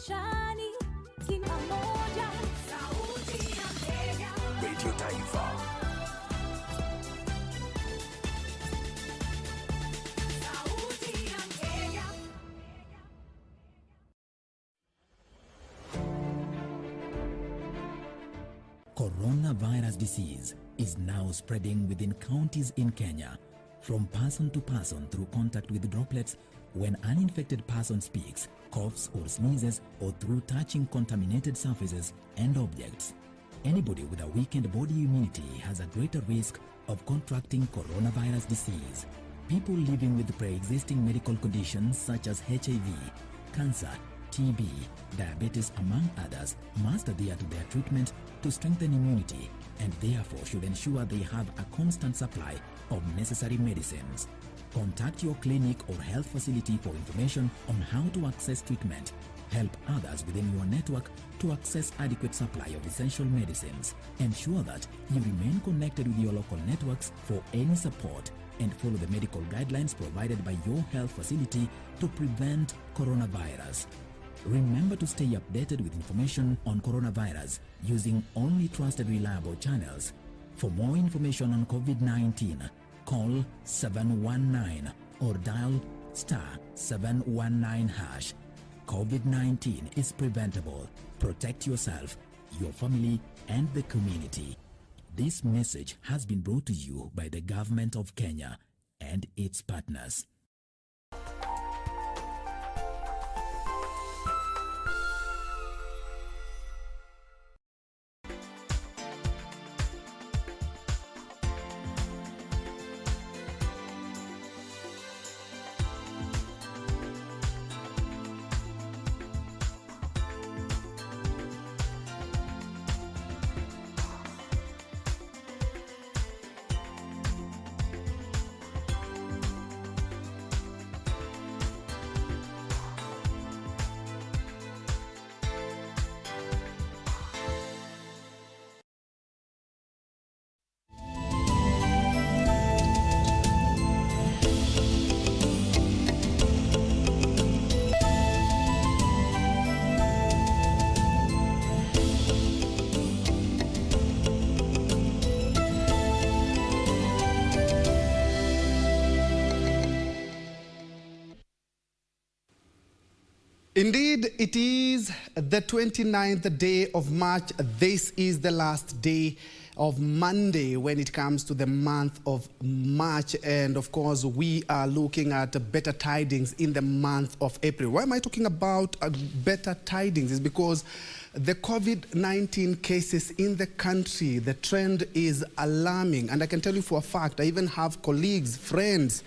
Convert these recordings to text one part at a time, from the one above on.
maishani si pamoja. Sauti ya Kenya. Radio Taifa. Sauti ya Kenya. Coronavirus disease is now spreading within counties in Kenya, from person to person through contact with droplets when an infected person speaks, coughs or sneezes, or through touching contaminated surfaces and objects. Anybody with a weakened body immunity has a greater risk of contracting coronavirus disease. People living with pre-existing medical conditions such as HIV, cancer, TB, diabetes among others must adhere to their treatment to strengthen immunity and therefore should ensure they have a constant supply of necessary medicines. Contact your clinic or health facility for information on how to access treatment. Help others within your network to access adequate supply of essential medicines. Ensure that you remain connected with your local networks for any support and follow the medical guidelines provided by your health facility to prevent coronavirus. Remember to stay updated with information on coronavirus using only trusted reliable channels. For more information on COVID-19, call 719 or dial *719#. COVID-19 is preventable. Protect yourself, your family, and the community. This message has been brought to you by the Government of Kenya and its partners. Indeed, it is the 29th day of March. This is the last day of Monday when it comes to the month of March. And of course, we are looking at better tidings in the month of April. Why am I talking about better tidings? It's because the COVID-19 cases in the country, the trend is alarming. And I can tell you for a fact, I even have colleagues, friends,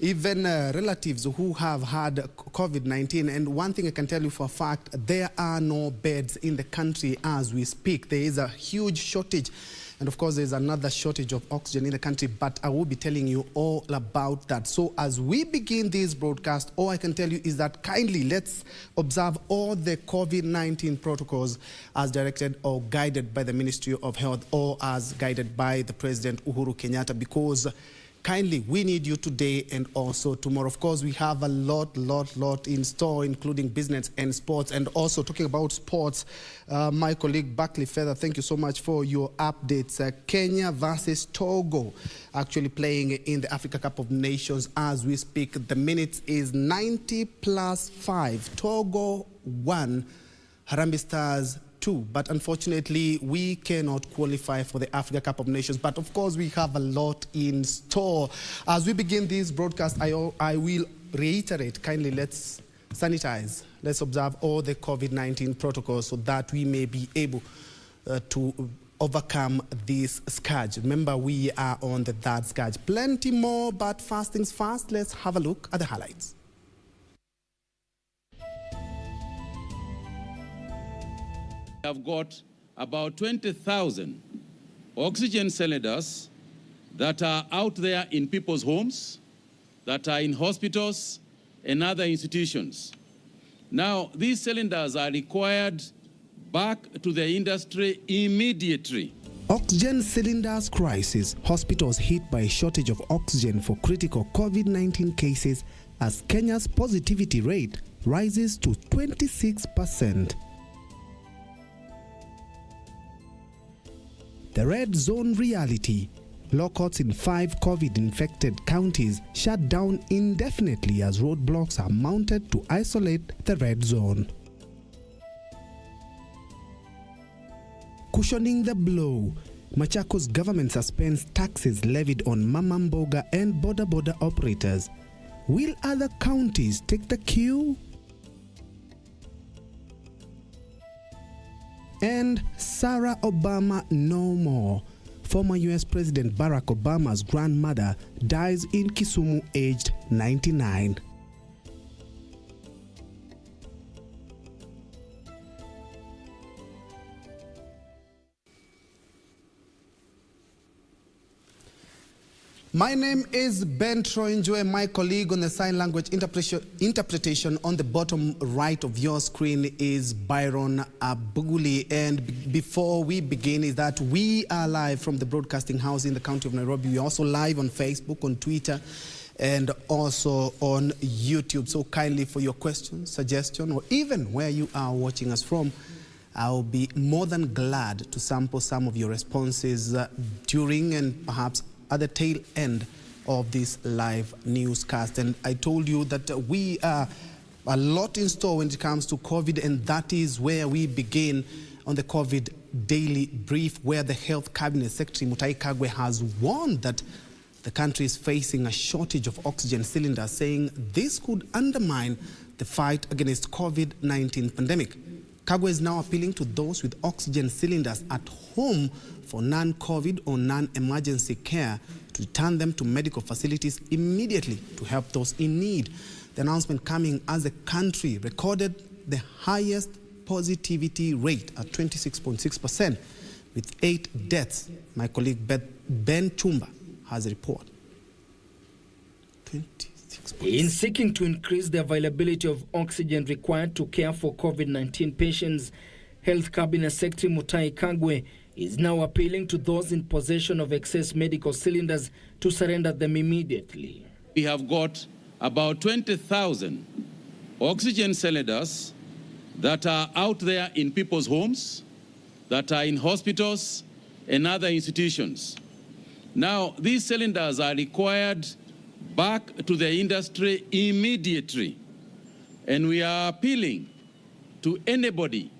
even relatives who have had COVID-19. And one thing I can tell you for a fact, there are no beds in the country as we speak. There is a huge shortage. And of course, there's another shortage of oxygen in the country, but I will be telling you all about that. So as we begin this broadcast, all I can tell you is that kindly let's observe all the COVID-19 protocols as directed or guided by the Ministry of Health or as guided by the President Uhuru Kenyatta, because kindly, we need you today and also tomorrow. Of course, we have a lot in store, including business and sports. And also talking about sports, my colleague Buckley Feather, thank you so much for your updates. Kenya versus Togo actually playing in the Africa Cup of Nations as we speak. The minutes is 90+5. Togo 1, Harambee Stars 2, but unfortunately we cannot qualify for the Africa Cup of Nations. But of course we have a lot in store. As we begin this broadcast, I will reiterate, kindly let's sanitize, let's observe all the COVID-19 protocols so that we may be able to overcome this scourge. Remember, we are on the third scourge. Plenty more, but first things first, let's have a look at the highlights. Have got about 20,000 oxygen cylinders that are out there in people's homes, that are in hospitals and other institutions. Now, these cylinders are required back to the industry immediately. Oxygen cylinders crisis. Hospitals hit by a shortage of oxygen for critical COVID-19 cases as Kenya's positivity rate rises to 26%. The red zone reality. Locals in 5 COVID-infected counties shut down indefinitely as roadblocks are mounted to isolate the red zone. Cushioning the blow, Machakos government suspends taxes levied on Mamamboga and border operators. Will other counties take the cue? And Sarah Obama no more. Former US President Barack Obama's grandmother dies in Kisumu aged 99. My name is Ben Njue. My colleague on the sign language interpretation on the bottom right of your screen is Byron Abuguli. And before we begin is that we are live from the broadcasting house in the county of Nairobi. We are also live on Facebook, on Twitter, and also on YouTube. So kindly, for your questions, suggestion, or even where you are watching us from, I'll be more than glad to sample some of your responses during and perhaps at the tail end of this live newscast. And I told you that we are a lot in store when it comes to COVID, and that is where we begin on the COVID daily brief, where the Health Cabinet Secretary Mutahi Kagwe has warned that the country is facing a shortage of oxygen cylinders, saying this could undermine the fight against COVID-19 pandemic. Kagwe is now appealing to those with oxygen cylinders at home for non-COVID or non-emergency care to return them to medical facilities immediately to help those in need. The announcement coming as the country recorded the highest positivity rate at 26.6% with 8 deaths. My colleague Ben Chumba has a report. 26%. In seeking to increase the availability of oxygen required to care for COVID-19 patients, Health Cabinet Secretary Mutahi Kagwe is now appealing to those in possession of excess medical cylinders to surrender them immediately. We have got about 20,000 oxygen cylinders that are out there in people's homes, that are in hospitals and other institutions. Now, these cylinders are required back to the industry immediately. And we are appealing to anybody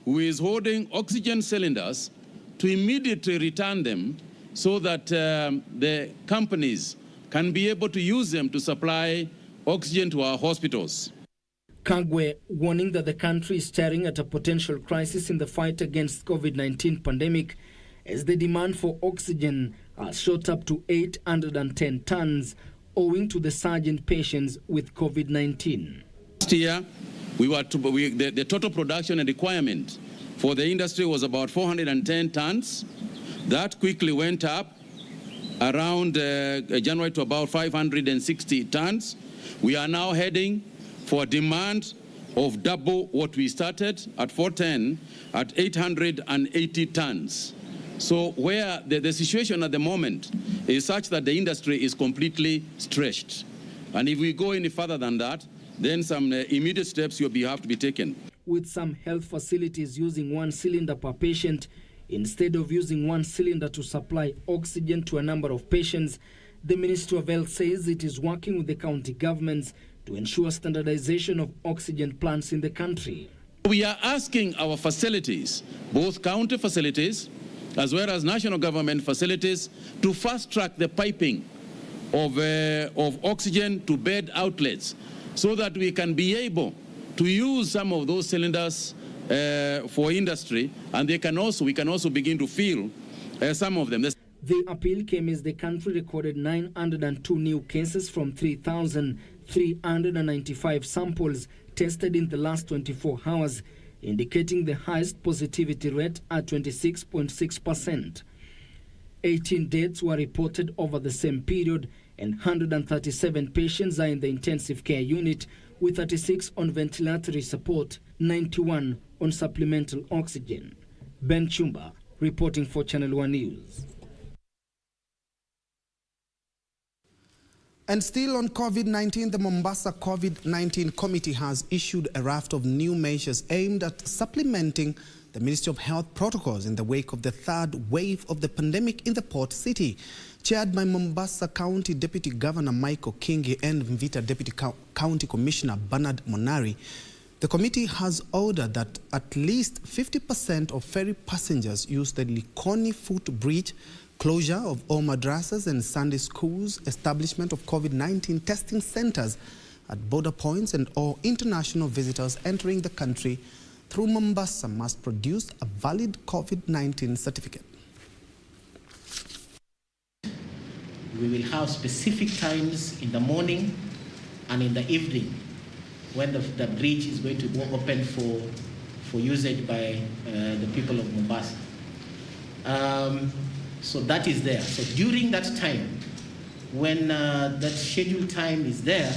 who is holding oxygen cylinders to immediately return them so that the companies can be able to use them to supply oxygen to our hospitals. Kagwe warning that the country is staring at a potential crisis in the fight against COVID-19 pandemic as the demand for oxygen has shot up to 810 tons owing to the surge in patients with COVID-19. Last year, the total production and requirement for the industry was about 410 tons. That quickly went up around January to about 560 tons. We are now heading for a demand of double what we started at 410 at 880 tons. So where the situation at the moment is such that the industry is completely stretched. And if we go any further than that, then some immediate steps will have to be taken. With some health facilities using 1 cylinder per patient, instead of using 1 cylinder to supply oxygen to a number of patients, the Ministry of Health says it is working with the county governments to ensure standardization of oxygen plants in the country. We are asking our facilities, both county facilities as well as national government facilities, to fast-track the piping of oxygen to bed outlets so that we can be able to use some of those cylinders for industry, and we can also begin to fill some of them. The appeal came as the country recorded 902 new cases from 3,395 samples tested in the last 24 hours, indicating the highest positivity rate at 26.6%. 18 deaths were reported over the same period, and 137 patients are in the intensive care unit, with 36 on ventilatory support, 91 on supplemental oxygen. Ben Chumba, reporting for Channel 1 News. And still on COVID-19, the Mombasa Covid-19 committee has issued a raft of new measures aimed at supplementing the Ministry of Health protocols in the wake of the third wave of the pandemic in the port city. Chaired by Mombasa County Deputy Governor Michael Kingi and Mvita Deputy County Commissioner Bernard Monari, the committee has ordered that at least 50% of ferry passengers use the Likoni footbridge, closure of all madrasas and Sunday schools, establishment of COVID-19 testing centers at border points, and all international visitors entering the country through Mombasa must produce a valid COVID-19 certificate. We will have specific times in the morning and in the evening when the bridge is going to be open for usage by the people of Mombasa. So that is there. So during that time, when that scheduled time is there,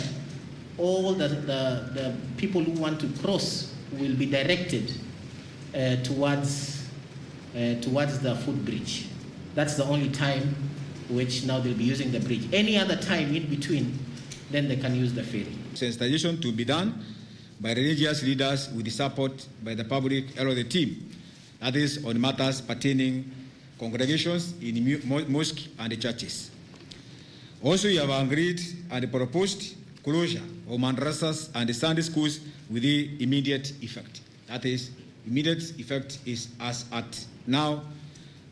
all the people who want to cross will be directed towards the footbridge. That's the only time which now they'll be using the bridge. Any other time in between, then they can use the ferry. Sensitization to be done by religious leaders with the support by the public and the team. That is on matters pertaining congregations in mosques and churches. Also, we have agreed and proposed closure of madrasas and Sunday schools with the immediate effect. That is, immediate effect is as at now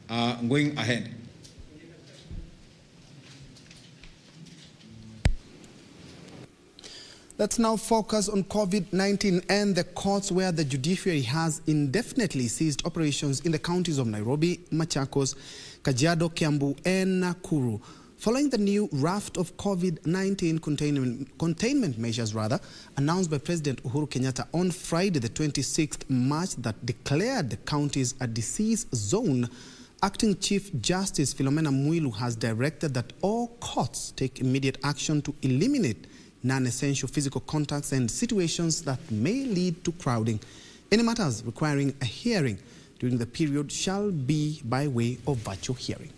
going ahead. Let's now focus on COVID-19 and the courts, where the judiciary has indefinitely ceased operations in the counties of Nairobi, Machakos, Kajiado, Kiambu, and Nakuru, following the new raft of COVID-19 containment measures announced by President Uhuru Kenyatta on Friday, the 26th March, that declared the counties a disease zone. Acting Chief Justice Philomena Mwilu has directed that all courts take immediate action to eliminate non-essential physical contacts and situations that may lead to crowding. Any matters requiring a hearing during the period shall be by way of virtual hearing.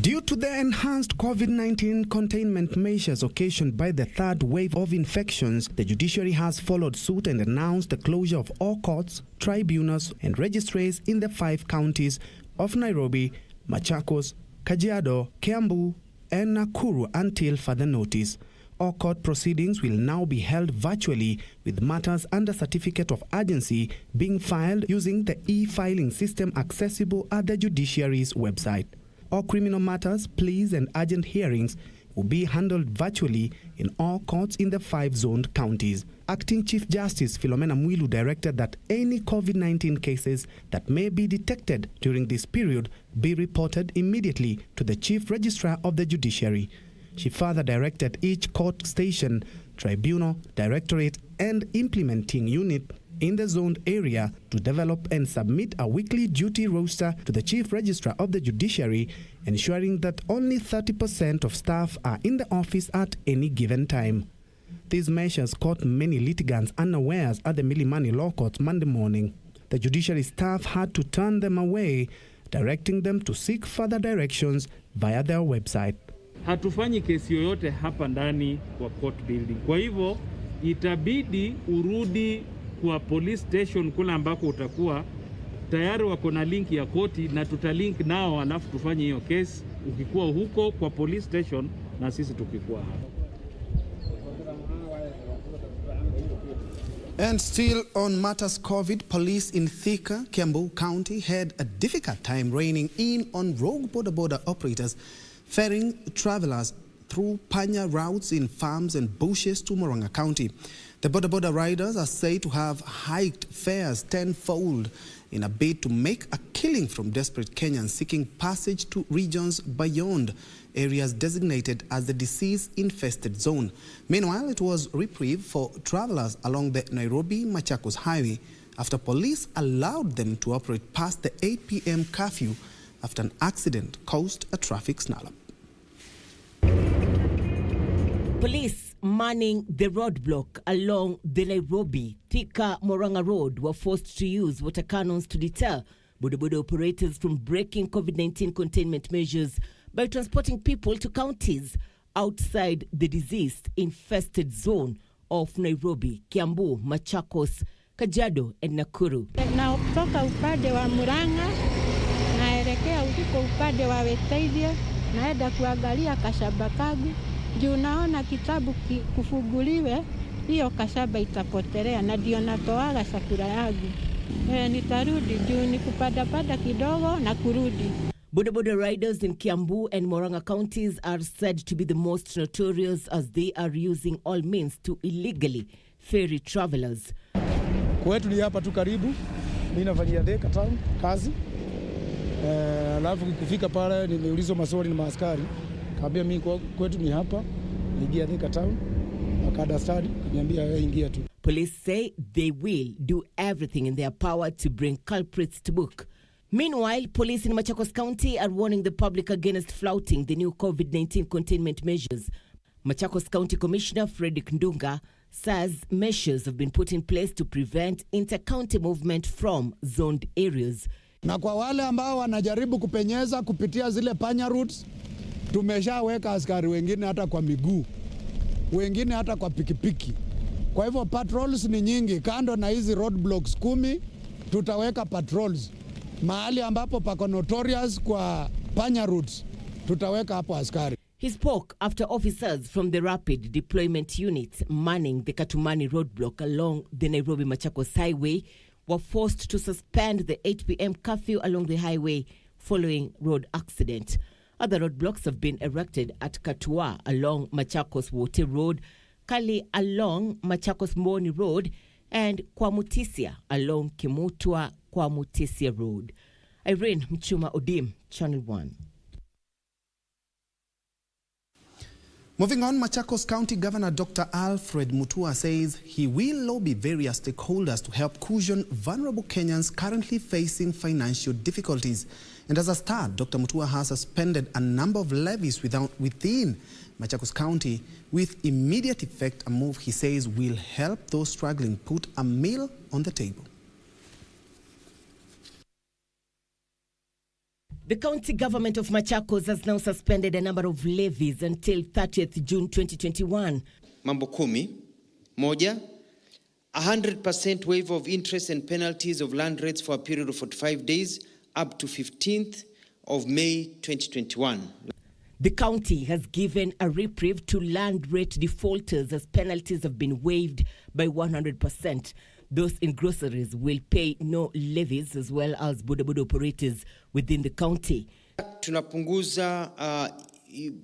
Due to the enhanced COVID-19 containment measures occasioned by the third wave of infections, the judiciary has followed suit and announced the closure of all courts, tribunals, and registries in the 5 counties of Nairobi, Machakos, Kajiado, Kiambu, and Nakuru until further notice. All court proceedings will now be held virtually, with matters under certificate of urgency being filed using the e-filing system accessible at the judiciary's website. All criminal matters, pleas, and urgent hearings will be handled virtually in all courts in the 5 zoned counties. Acting Chief Justice Philomena Mwilu directed that any COVID-19 cases that may be detected during this period be reported immediately to the Chief Registrar of the Judiciary. She further directed each court station, tribunal, directorate, and implementing unit in the zoned area to develop and submit a weekly duty roster to the Chief Registrar of the Judiciary, ensuring that only 30% of staff are in the office at any given time. These measures caught many litigants unawares at the Milimani Law Court Monday morning. The judiciary staff had to turn them away, directing them to seek further directions via their website. Hatufanyi kesi yoyote hapa ndani kwa court building. Kwa hivyo itabidi urudi kwa police station kule ambako utakuwa tayari wako na link ya koti, na tutalink nao alafu tufanye hiyo kesi ukikuwa huko kwa police station na sisi tukikuwa hapa. And still on matters COVID, police in Thika, Kiambu County had a difficult time reining in on rogue border operators ferrying travelers through Panya routes in farms and bushes to Murang'a County. The border riders are said to have hiked fares tenfold in a bid to make a killing from desperate Kenyans seeking passage to regions beyond areas designated as the disease-infested zone. Meanwhile, it was reprieve for travelers along the Nairobi-Machakos highway after police allowed them to operate past the 8 p.m. curfew after an accident caused a traffic snarl-up. Police manning the roadblock along the Nairobi-Thika-Murang'a Road were forced to use water cannons to deter bodaboda operators from breaking COVID-19 containment measures by transporting people to counties outside the disease-infested zone of Nairobi, Kiambu, Machakos, Kajiado, and Nakuru. Na kutoka upande wa Murang'a naelekea huko upande wa Wetaidia, naenda kuangalia kashamba kangu. Juu naona kitabu kufunguliwe, hiyo kashamba itapotelea, na ndio natoaga chakula yangu. Nitarudi juu ni kupada kidogo na kurudi. Boda riders in Kiambu and Murang'a counties are said to be the most notorious as they are using all means to illegally ferry travelers. Kwetu ni hapa tu karibu, mimi nafanyia Thika town kazi. Alafu kufika pale nimeulizwa maswali na maaskari. Kaambia mimi kwetu ni hapa, niingia Thika town. Akada study, kaniambia ingia tu. Police say they will do everything in their power to bring culprits to book. Meanwhile, police in Machakos County are warning the public against flouting the new COVID-19 containment measures. Machakos County Commissioner Fredrick Ndunga says measures have been put in place to prevent inter-county movement from zoned areas. Na kwa wale ambao wanajaribu kupenyeza kupitia zile panya routes, tumeshaweka askari wengine hata kwa miguu, wengine hata kwa pikipiki. Kwa hivyo patrols ni nyingi, kando na hizi roadblocks 10 tutaweka patrols. Mahali ambapo pako notorious kwa panya routes, tutaweka hapo askari. He spoke after officers from the Rapid Deployment Unit manning the Katumani roadblock along the Nairobi-Machakos highway were forced to suspend the 8 p.m. curfew along the highway following road accident. Other roadblocks have been erected at Katua along Machakos-Wote Road, Kali along Machakos-Mboni Road, and Kwamutisia along Kimutwa-Kwamutisia Road. Irene Mchuma Odim, Channel 1. Moving on, Machakos County Governor Dr. Alfred Mutua says he will lobby various stakeholders to help cushion vulnerable Kenyans currently facing financial difficulties. And as a start, Dr. Mutua has suspended a number of levies within Machakos County with immediate effect, a move he says will help those struggling put a meal on the table. The county government of Machakos has now suspended a number of levies until 30th June 2021. Mambo 10. Moja, 100% waiver of interest and penalties of land rates for a period of 45 days up to 15th of May 2021. The county has given a reprieve to land rate defaulters as penalties have been waived by 100%. Those in groceries will pay no levies, as well as bodaboda operators within the county. Tunapunguza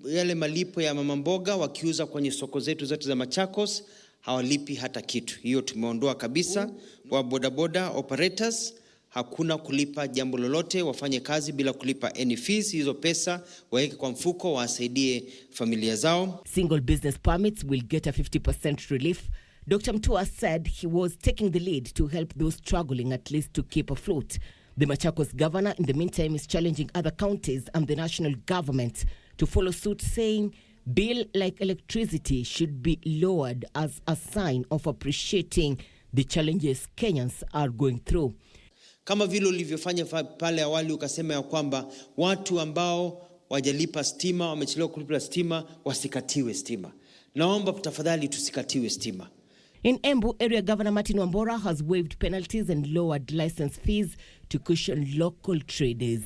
yale malipo ya mama mboga wakiuza kwenye soko zetu zote za Machakos, hawalipi hata kitu. Hiyo tumeondoa kabisa. Wa bodaboda operators hakuna kulipa jambo lolote, wafanye kazi bila kulipa any fees. Hizo pesa waeke kwa mfuko wasaidie familia zao. Single business permits will get a 50% relief. Dr. Mutua said he was taking the lead to help those struggling at least to keep afloat. The Machakos governor, in the meantime, is challenging other counties and the national government to follow suit, saying bill like electricity should be lowered as a sign of appreciating the challenges Kenyans are going through. Kama vile ulivyofanya pale awali ukasema ya kwamba watu ambao wajalipa stima, wamechelewa kulipa stima, wasikatiwe stima. Naomba tafadhali tusikatiwe stima. In Embu, area governor Martin Wambora has waived penalties and lowered license fees to cushion local traders.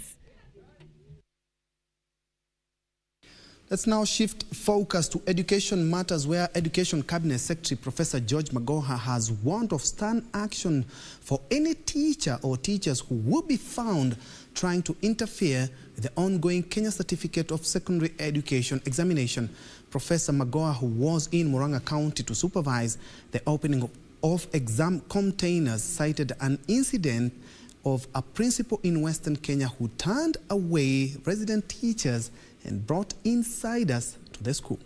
Let's now shift focus to education matters, where Education Cabinet Secretary Professor George Magoha has warned of stern action for any teacher or teachers who will be found trying to interfere with the ongoing Kenya Certificate of Secondary Education examination. Professor Magoha, who was in Murang'a County to supervise the opening of exam containers, cited an incident of a principal in Western Kenya who turned away resident teachers and brought insiders to the school.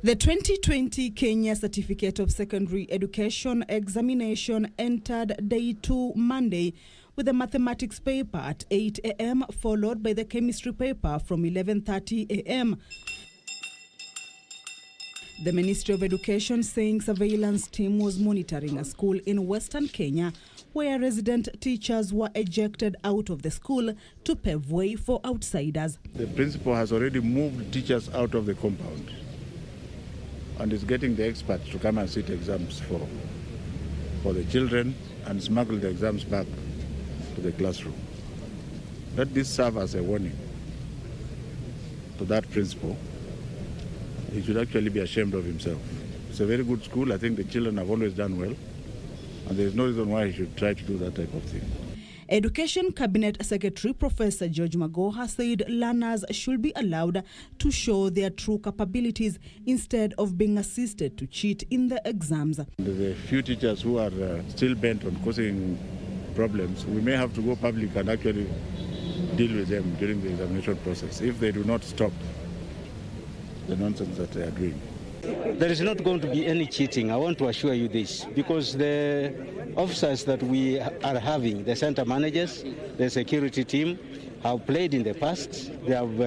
The 2020 Kenya Certificate of Secondary Education examination entered day 2 Monday with the mathematics paper at 8 a.m. followed by the chemistry paper from 11:30 a.m. The Ministry of Education saying surveillance team was monitoring a school in Western Kenya where resident teachers were ejected out of the school to pave way for outsiders. The principal has already moved teachers out of the compound and is getting the experts to come and sit exams for the children and smuggle the exams back to the classroom. Let this serve as a warning to that principal. He should actually be ashamed of himself. It's a very good school. I think the children have always done well, and there is no reason why he should try to do that type of thing. Education Cabinet Secretary Professor George Magoha said learners should be allowed to show their true capabilities instead of being assisted to cheat in the exams. There's a few teachers who are still bent on causing problems. We may have to go public and actually deal with them during the examination process if they do not stop the nonsense that they are doing. There is not going to be any cheating, I want to assure you this, because the officers that we are having, the center managers, the security team, have played in the past. They have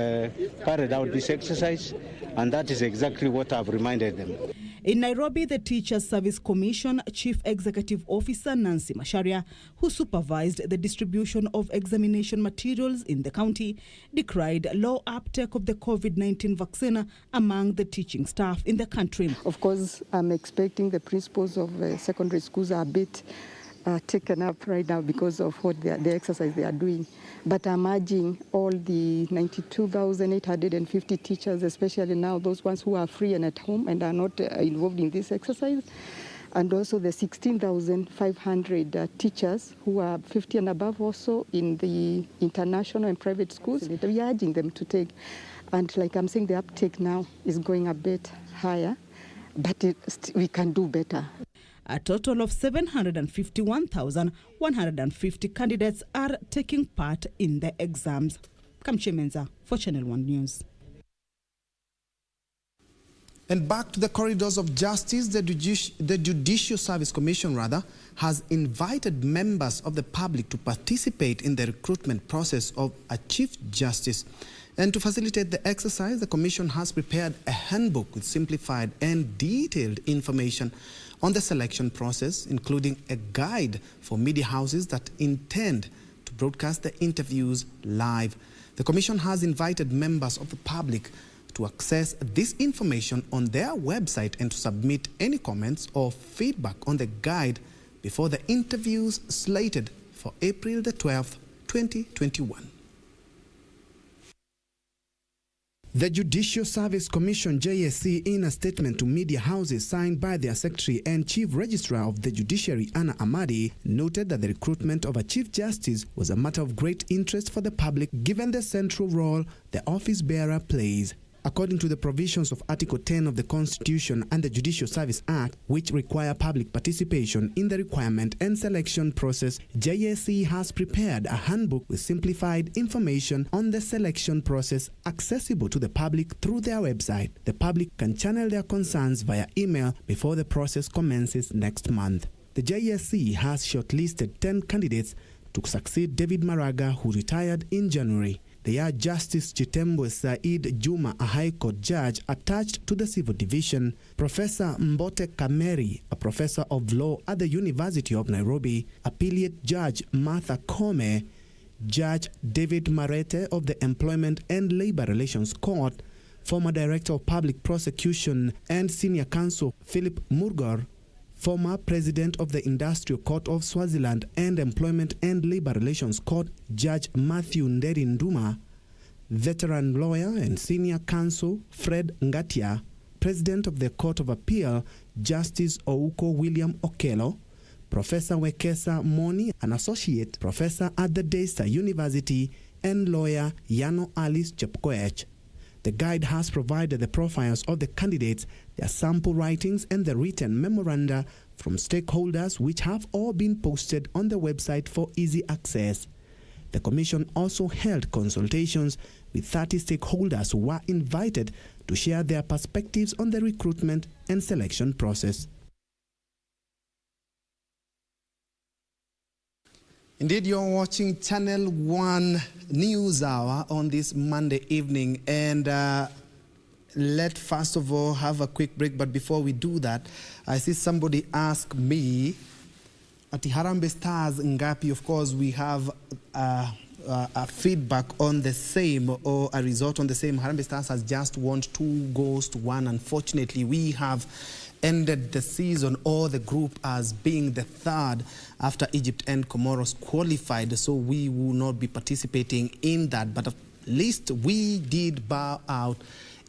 carried out this exercise, and that is exactly what I've reminded them. In Nairobi, the Teachers Service Commission Chief Executive Officer Nancy Masharia, who supervised the distribution of examination materials in the county, decried low uptake of the COVID-19 vaccine among the teaching staff in the country. Of course, I'm expecting the principals of secondary schools are a bit taken up right now because of what the exercise they are doing. But I'm urging all the 92,850 teachers, especially now those ones who are free and at home and are not involved in this exercise, and also the 16,500 teachers who are 50 and above also in the international and private schools. We are urging them to take, and like I'm saying, the uptake now is going a bit higher, but we can do better. A total of 751,150 candidates are taking part in the exams. Kamche Menza for Channel 1 News. And back to the corridors of justice, the Judicial Service Commission has invited members of the public to participate in the recruitment process of a Chief Justice. And to facilitate the exercise, the Commission has prepared a handbook with simplified and detailed information on the selection process, including a guide for media houses that intend to broadcast the interviews live. The Commission has invited members of the public to access this information on their website and to submit any comments or feedback on the guide before the interviews slated for April the 12th, 2021. The Judicial Service Commission JSC, in a statement to media houses signed by their Secretary and Chief Registrar of the Judiciary, Anna Amadi, noted that the recruitment of a Chief Justice was a matter of great interest for the public given the central role the office bearer plays. According to the provisions of Article 10 of the Constitution and the Judicial Service Act, which require public participation in the requirement and selection process, JSC has prepared a handbook with simplified information on the selection process accessible to the public through their website. The public can channel their concerns via email before the process commences next month. The JSC has shortlisted 10 candidates to succeed David Maraga, who retired in January. They are Justice Chitembo Said Juma, a High Court judge attached to the Civil Division, Professor Mbote Kameri, a professor of law at the University of Nairobi, Appellate Judge Martha Kome, Judge David Marete of the Employment and Labor Relations Court, former Director of Public Prosecution and Senior Counsel Philip Murgor, former President of the Industrial Court of Swaziland and Employment and Labor Relations Court, Judge Matthew Nderi Nduma, veteran lawyer and senior counsel Fred Ngatia, President of the Court of Appeal, Justice Ouko William Okello, Professor Wekesa Moni, an associate professor at the Daystar University, and lawyer Yano Alice Chepkoech. The guide has provided the profiles of the candidates, their sample writings, and the written memoranda from stakeholders, which have all been posted on the website for easy access. The Commission also held consultations with 30 stakeholders who were invited to share their perspectives on the recruitment and selection process. Indeed, you're watching Channel 1 News Hour on this Monday evening, and let's first of all have a quick break. But before we do that, I see somebody ask me at Harambee Stars Ngapi, of course, we have a feedback on the same, or a result on the same. Harambee Stars has just won 2-1. Unfortunately, we have ended the season or the group as being the third after Egypt and Comoros qualified, so we will not be participating in that, but at least we did bow out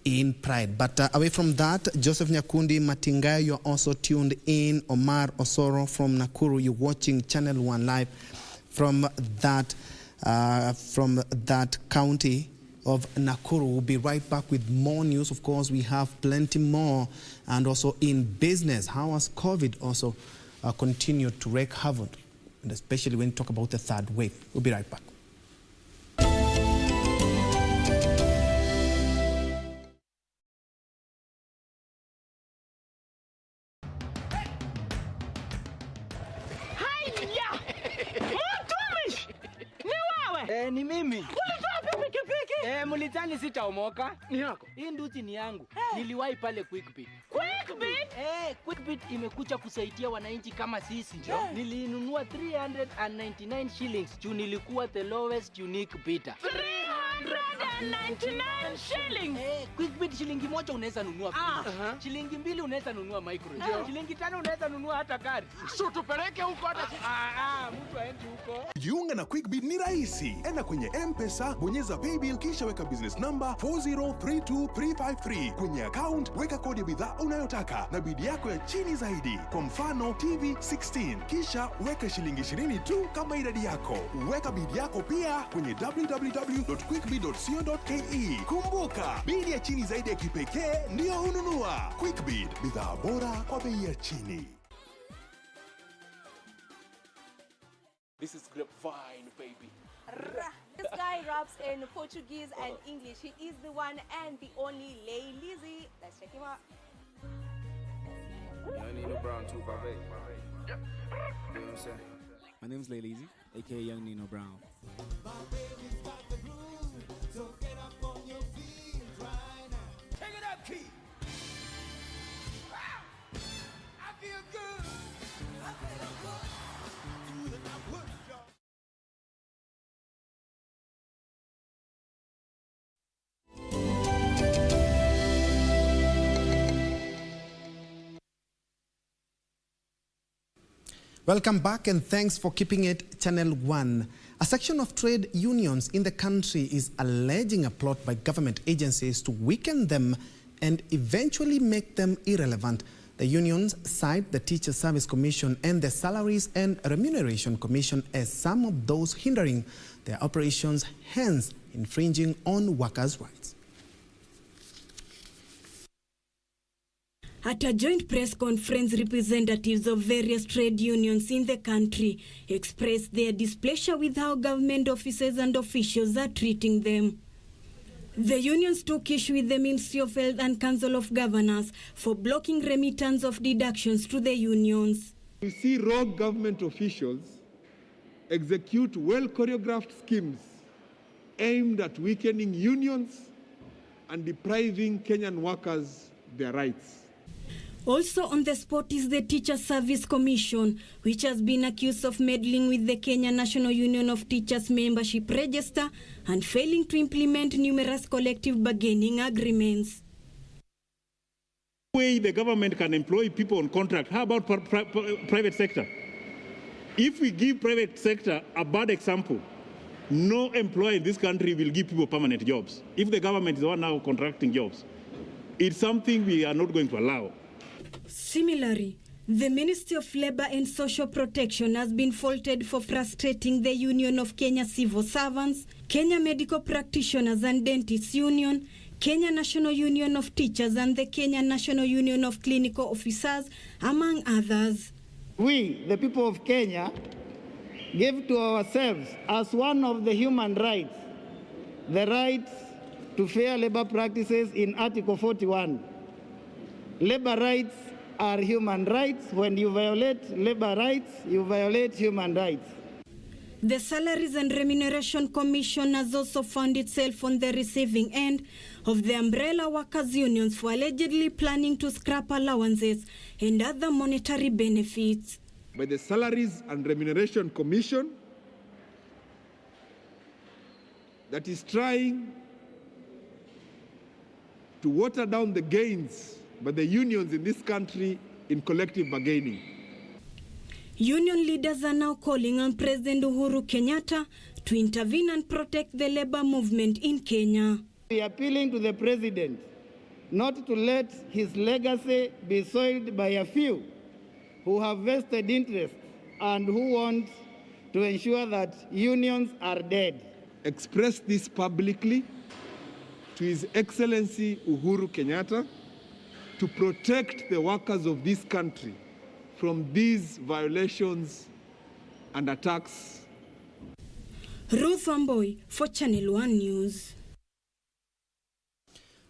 in pride. But away from that, Joseph Nyakundi Matingai, you're also tuned in. Omar Osoro from Nakuru, you're watching Channel 1 live from that county of Nakuru. We'll be right back with more news. Of course, we have plenty more, and also in business, how has COVID also continued to wreak havoc, and especially when you talk about the third wave. We'll be right back. Ni mimi. Ulitoa pikipiki? Mulitani sitaomoka. Ni yako. Hii nduti ni yangu. Niliwahi pale Quickbit. Quickbit? Quickbit imekuja kusaidia wananchi kama sisi. Nilinunua 399 shillings. Juu nilikuwa the lowest unique bidder. 399 shillings. Quickbit shilingi moja unaweza nunua. Shilingi 2 unaweza nunua micro. Shilingi 5 unaweza nunua hata gari. So tupeleke huko hata. Mtu aende huko. Jiunga na Quickbit ni rahisi. Enda kwenye M-Pesa, bonyeza paybill, kisha weka business number 4032353. Kwenye account, weka kodi ya bidhaa unayotaka na bidi yako ya chini zaidi. Kwa mfano, TV 16. Kisha weka shilingi 20 tu kama idadi yako. Weka bidi yako pia kwenye www.quickbit.co.ke. Kumbuka, bidi ya chini zaidi ya kipekee ndio ununua. Quickbit, bidhaa bora kwa bei ya chini. This is grapevine, baby. This guy raps in Portuguese and English. He is the one and the only Lay Lizzy. Let's check him out. Young Nino Brown too, baby. Yep. You know what I'm saying? My name is Lay Lizzy, aka Young Nino Brown. Take it up, Keith. Wow. I feel good. I feel good. Do the work, y'all. Welcome back, and thanks for keeping it Channel 1. A section of trade unions in the country is alleging a plot by government agencies to weaken them and eventually make them irrelevant. The unions cite the Teacher Service Commission and the Salaries and Remuneration Commission as some of those hindering their operations, hence infringing on workers' rights. At a joint press conference, representatives of various trade unions in the country expressed their displeasure with how government officers and officials are treating them. The unions took issue with the Ministry of Health and Council of Governors for blocking remittance of deductions to the unions. We see rogue government officials execute well-choreographed schemes aimed at weakening unions and depriving Kenyan workers their rights. Also on the spot is the Teacher Service Commission, which has been accused of meddling with the Kenya National Union of Teachers membership register and failing to implement numerous collective bargaining agreements. Way the government can employ people on contract. How about private sector? If we give private sector a bad example, no employer in this country will give people permanent jobs. If the government is the one now contracting jobs, it's something we are not going to allow. Similarly, the Ministry of Labour and Social Protection has been faulted for frustrating the Union of Kenya Civil Servants, Kenya Medical Practitioners and Dentists Union, Kenya National Union of Teachers and the Kenya National Union of Clinical Officers, among others. We, the people of Kenya, gave to ourselves as one of the human rights, the right to fair labor practices in Article 41. Labor rights are human rights. When you violate labor rights, you violate human rights. The Salaries and Remuneration Commission has also found itself on the receiving end of the umbrella workers' unions for allegedly planning to scrap allowances and other monetary benefits. by the Salaries and Remuneration Commission that is trying to water down the gains by the unions in this country in collective bargaining. Union leaders are now calling on President Uhuru Kenyatta to intervene and protect the labor movement in Kenya. We are appealing to the president not to let his legacy be soiled by a few who have vested interest and who want to ensure that unions are dead. Express this publicly to His Excellency Uhuru Kenyatta to protect the workers of this country from these violations and attacks. Ruth Wamboi for Channel 1 News.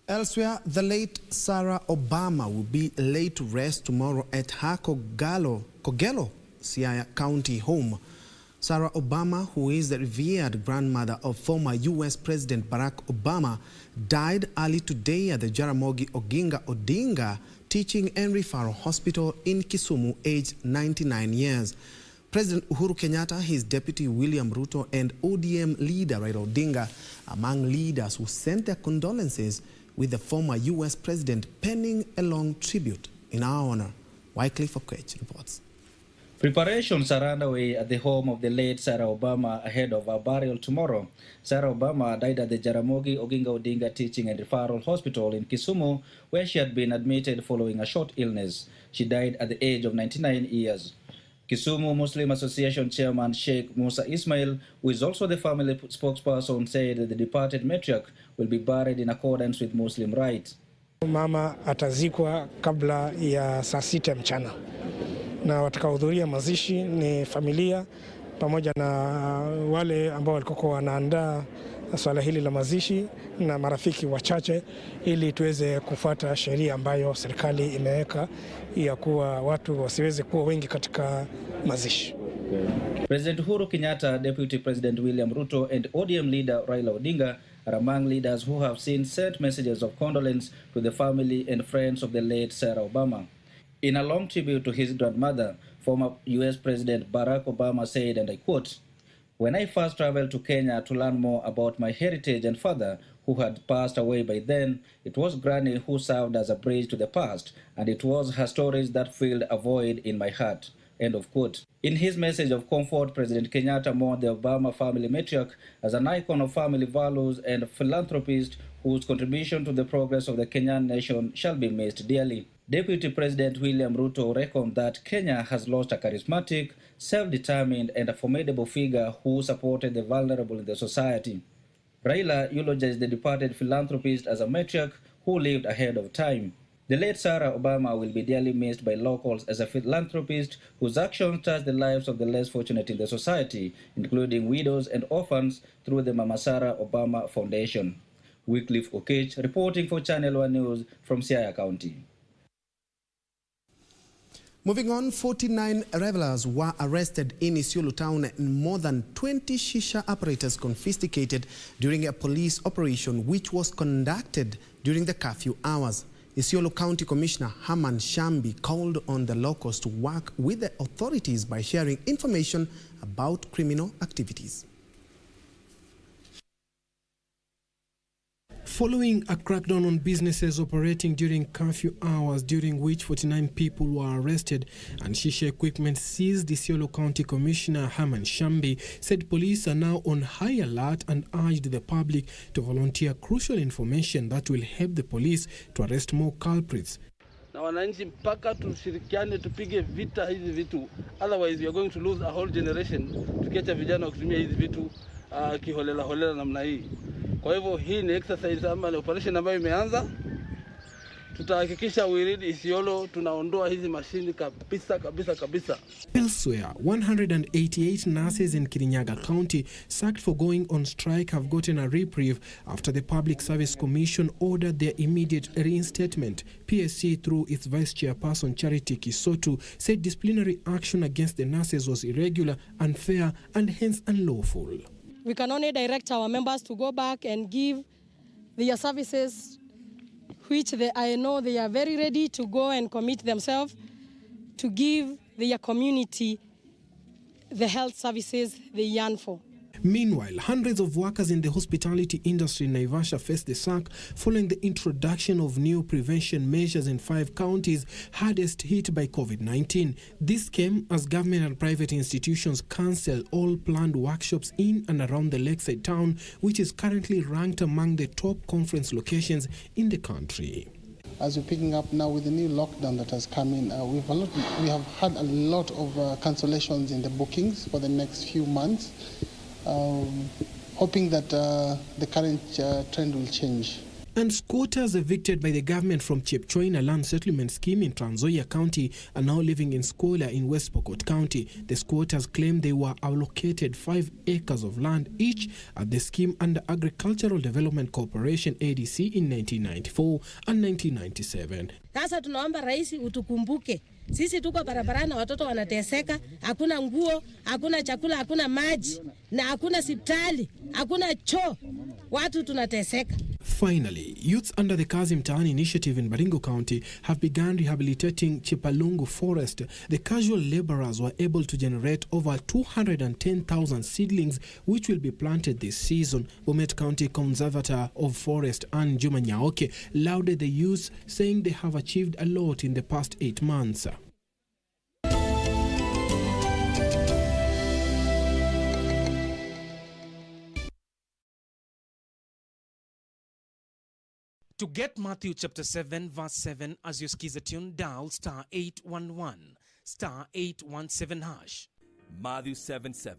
Elsewhere, the late Sarah Obama will be laid to rest tomorrow at her Kogelo, Siaya County home. Sarah Obama, who is the revered grandmother of former U.S. President Barack Obama, died early today at the Jaramogi Oginga Odinga Teaching and Referral Hospital in Kisumu, aged 99 years. President Uhuru Kenyatta, his deputy William Ruto, and ODM leader Raila Odinga among leaders who sent their condolences, with the former U.S. president penning a long tribute in our honor. Wycliffe Okech reports. Preparations are underway at the home of the late Sarah Obama ahead of her burial tomorrow. Sarah Obama died at the Jaramogi Oginga Odinga Teaching and Referral Hospital in Kisumu, where she had been admitted following a short illness. She died at the age of 99 years. Kisumu Muslim Association Chairman Sheikh Musa Ismail, who is also the family spokesperson, said that the departed matriarch will be buried in accordance with Muslim rites. Mama atazikwa kabla ya saa 6 mchana. Na watakaohudhuria mazishi ni familia pamoja na wale ambao walikuwa wanaandaa swala hili la mazishi na marafiki wachache, ili tuweze kufuata sheria ambayo serikali imeweka ya kuwa watu wasiweze kuwa wengi katika mazishi. President Uhuru Kenyatta, Deputy President William Ruto, and ODM leader Raila Odinga are among leaders who have since sent messages of condolence to the family and friends of the late Sarah Obama. In a long tribute to his grandmother, former U.S. President Barack Obama said, and I quote, "When I first traveled to Kenya to learn more about my heritage and father, who had passed away by then, it was Granny who served as a bridge to the past, and it was her stories that filled a void in my heart." End of quote. In his message of comfort, President Kenyatta mourned the Obama family matriarch as an icon of family values and a philanthropist whose contribution to the progress of the Kenyan nation shall be missed dearly. Deputy President William Ruto reckoned that Kenya has lost a charismatic, self-determined, and a formidable figure who supported the vulnerable in the society. Raila eulogized the departed philanthropist as a matriarch who lived ahead of time. The late Sarah Obama will be dearly missed by locals as a philanthropist whose actions touched the lives of the less fortunate in the society, including widows and orphans, through the Mama Sarah Obama Foundation. Wycliffe Okech reporting for Channel 1 News from Siaya County. Moving on, 49 revelers were arrested in Isiolo town and more than 20 shisha apparatus confiscated during a police operation which was conducted during the curfew hours. Isiolo County Commissioner Herman Shambi called on the locals to work with the authorities by sharing information about criminal activities. Following a crackdown on businesses operating during curfew hours, during which 49 people were arrested and shisha equipment seized, the Isiolo County Commissioner Herman Shambi said police are now on high alert and urged the public to volunteer crucial information that will help the police to arrest more culprits. Na wananchi mpaka tushirikiane tupige vita hizi vitu, otherwise we are going to lose a whole generation tukiacha vijana kutumia hizi vitu kiholela holela namna hii. Kwa hivyo hii ni exercise ama ni operation ambayo imeanza. Tutahakikisha wiridi Isiolo tunaondoa hizi mashini kabisa. Elsewhere, 188 nurses in Kirinyaga County sacked for going on strike have gotten a reprieve after the Public Service Commission ordered their immediate reinstatement. PSC, through its vice chairperson Charity Kisotu, said disciplinary action against the nurses was irregular, unfair, and hence unlawful. We can only direct our members to go back and give their services, which I know they are very ready to go and commit themselves to give their community the health services they yearn for. Meanwhile, hundreds of workers in the hospitality industry in Naivasha faced the sack following the introduction of new prevention measures in 5 counties hardest hit by COVID-19. This came as government and private institutions cancelled all planned workshops in and around the lakeside town, which is currently ranked among the top conference locations in the country. As we're picking up now with the new lockdown that has come in, we have had a lot of cancellations in the bookings for the next few months. Hoping that the current trend will change. And squatters evicted by the government from Chepchoina land settlement scheme in Trans Nzoia County are now living in Squala in West Pokot County. The squatters claim they were allocated 5 acres of land each at the scheme under Agricultural Development Corporation ADC in 1994 and 1997. Sasa tunaomba rais utukumbuke. Sisi tuko barabarani, watoto wanateseka, hakuna nguo, hakuna chakula, hakuna maji, na hakuna hospitali, hakuna choo. Watu tunateseka. Finally, youths under the Kazi Mtaani initiative in Baringo County have begun rehabilitating Chipalungu Forest. The casual laborers were able to generate over 210,000 seedlings which will be planted this season. Bomet County Conservator of Forest Ann Juma Nyaoke lauded the youths, saying they have achieved a lot in the past 8 months. To get Matthew chapter 7 verse 7 as your skiza tune, dial star 811 star 817 hash. Matthew 7:7.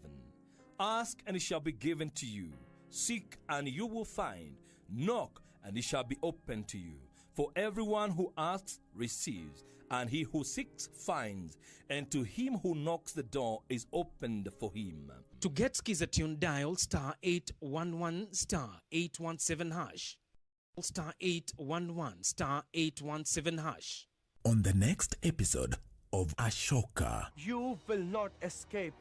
Ask and it shall be given to you. Seek and you will find. Knock and it shall be opened to you. For everyone who asks receives, and he who seeks finds, and to him who knocks the door is opened for him. To get skiza tune, dial star 811 star 817 hash. Star 811 star 817 hash. On the next episode of Ashoka, You will not escape.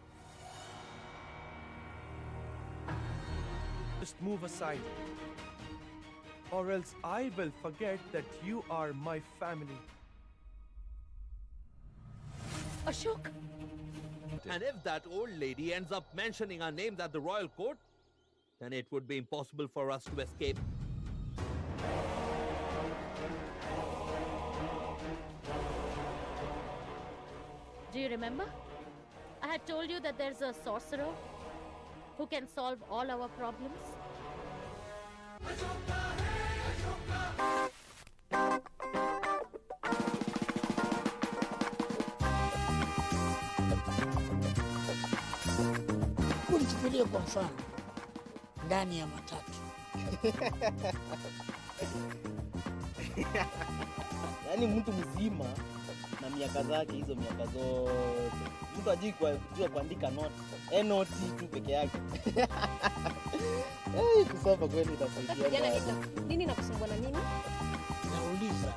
Just move aside, or else I will forget that you are my family. Ashok? And if that old lady ends up mentioning our names at the royal court, then it would be impossible for us to escape. Do you remember? I had told you that there's a sorcerer who can solve all our problems. Ulichukulia kwa mfano ndani ya matatu. Yaani mtu mzima na miaka zake, hizo miaka zote mtu ajui kujua kuandika note, noti tu peke yake. Kusoma kweli itasaidia. Jana nini nakusumbua na mimi? Nauliza,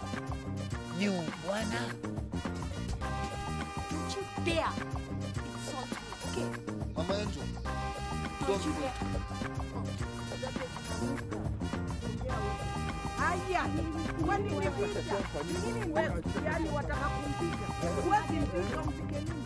ni bwana? Don't you dare insult me, okay? Mama Angel, don't you dare. Haya, kwani ni vita? Nini wewe? Yaani wataka kumpiga. Huwezi mpige umpige nini?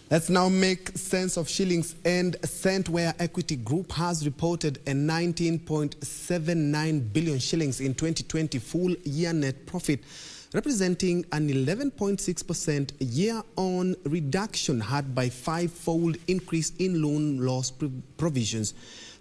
Let's now make sense of shillings and cent, where Equity Group has reported a 19.79 billion shillings in 2020 full year net profit, representing an 11.6% year-on reduction had by 5-fold increase in loan loss provisions.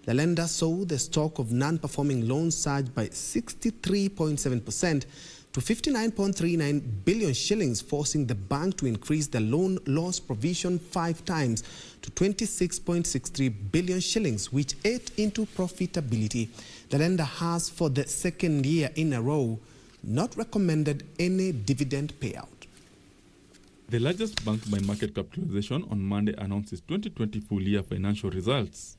The lender saw the stock of non-performing loans surge by 63.7% to 59.39 billion shillings, forcing the bank to increase the loan loss provision 5 times to 26.63 billion shillings, which ate into profitability. The lender has, for the second year in a row, not recommended any dividend payout. The largest bank by market capitalization on Monday announced its 2020 full-year financial results.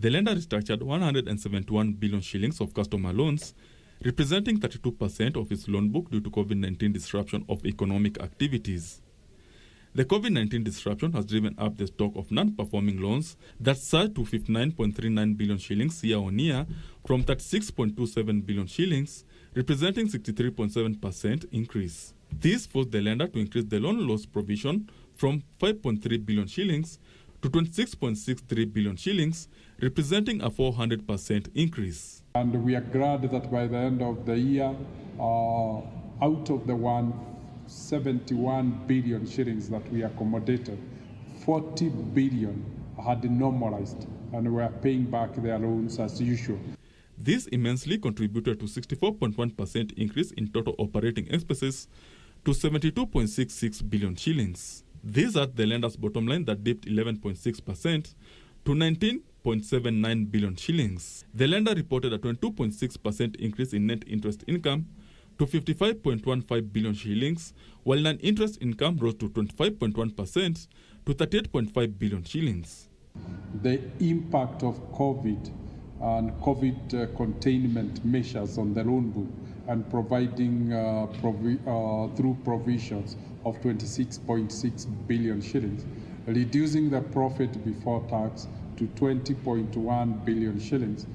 The lender restructured 171 billion shillings of customer loans, representing 32% of its loan book due to COVID-19 disruption of economic activities. The COVID-19 disruption has driven up the stock of non-performing loans that surged to 59.39 billion shillings year-on-year from 36.27 billion shillings, representing 63.7% increase. This forced the lender to increase the loan loss provision from 5.3 billion shillings to 26.63 billion shillings, representing a 400% increase. And we are glad that by the end of the year, out of the 171 billion shillings that we accommodated, 40 billion had normalized and were paying back their loans as usual. This immensely contributed to 64.1% increase in total operating expenses to 72.66 billion shillings. These are the lender's bottom line that dipped 11.6% to 19.79 billion shillings. The lender reported a 22.6% increase in net interest income to 55.15 billion shillings, while non-interest income rose to 25.1% to 38.5 billion shillings. The impact of COVID and COVID containment measures on the loan book and providing through provisions of 26.6 billion shillings, reducing the profit before tax to 20.1 billion shillings,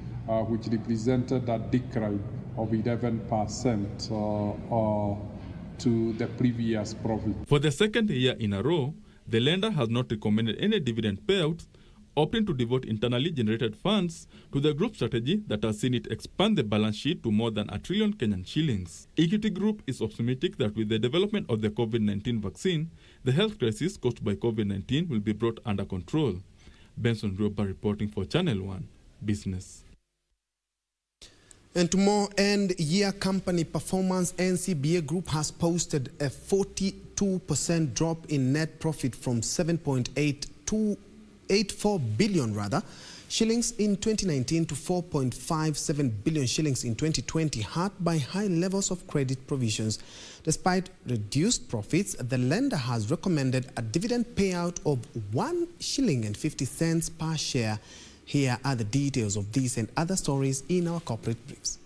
which represented a decline of 11% to the previous profit. For the second year in a row, the lender has not recommended any dividend payouts, opting to devote internally generated funds to the group strategy that has seen it expand the balance sheet to more than 1 trillion Kenyan shillings. Equity Group is optimistic that with the development of the COVID-19 vaccine, the health crisis caused by COVID-19 will be brought under control. Benson Njue reporting for Channel 1 Business. And to more end-year company performance, NCBA Group has posted a 42% drop in net profit from 7.84 billion shillings in 2019 to 4.57 billion shillings in 2020, hurt by high levels of credit provisions. Despite reduced profits, the lender has recommended a dividend payout of 1 shilling and 50 cents per share. Here are the details of these and other stories in our corporate briefs.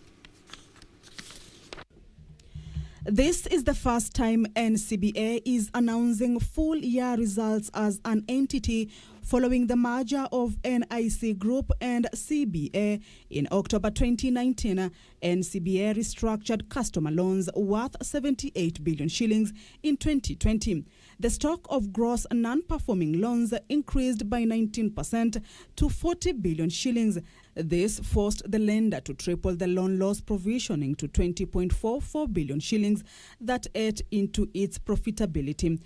This is the first time NCBA is announcing full-year results as an entity following the merger of NIC Group and CBA. In October 2019, NCBA restructured customer loans worth 78 billion shillings in 2020. The stock of gross non-performing loans increased by 19% to 40 billion shillings. This forced the lender to triple the loan loss provisioning to 20.44 billion shillings that ate into its profitability.